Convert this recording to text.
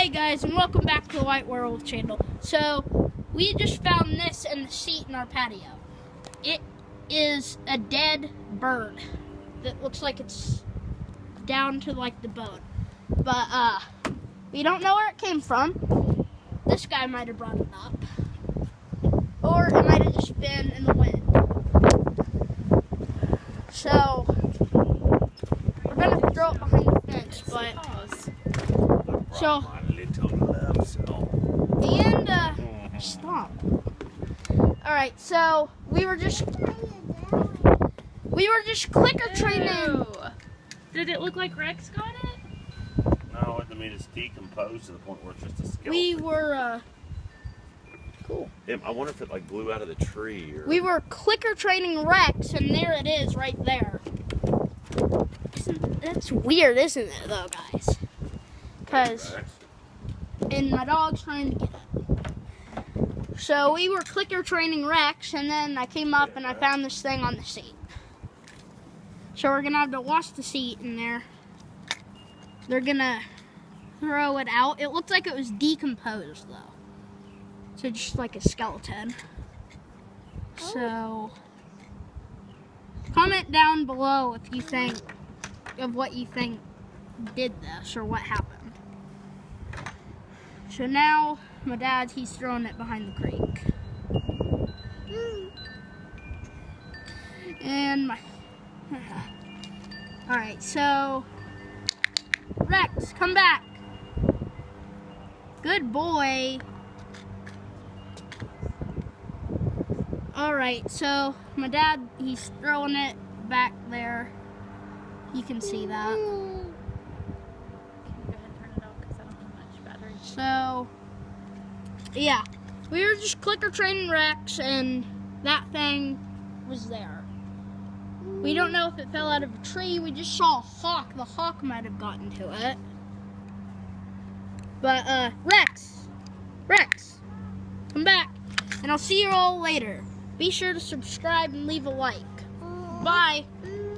Hey guys, and welcome back to the White World channel. So, we just found this in the seat in our patio. It is a dead bird that looks like it's down to like the bone. But, we don't know where it came from. This guy might have brought it up. Or it might have just been in the wind. So, we're going to throw it behind the fence, but... So, and, stop. Alright, so, we were just clicker-training. Did it look like Rex got it? No, I mean, it's decomposed to the point where it's just a skeleton. We were, cool. Yeah, I wonder if it, like, blew out of the tree or... We were clicker-training Rex, and there it is, right there. That's weird, isn't it, though, guys? Because, and my dog's trying to get it. So we were clicker training Rex, and then I came up and I found this thing on the seat. So we're gonna have to wash the seat in there. They're gonna throw it out. It looked like it was decomposed though. So just like a skeleton. So comment down below if you think of what you think did this or what happened. So now, my dad, he's throwing it behind the creek. And my... Alright, so... Rex, come back! Good boy! Alright, so my dad, he's throwing it back there. You can see that. So, yeah, we were just clicker training Rex, and that thing was there. We don't know if it fell out of a tree. We just saw a hawk. The hawk might have gotten to it. But, Rex, come back, and I'll see you all later. Be sure to subscribe and leave a like. Bye.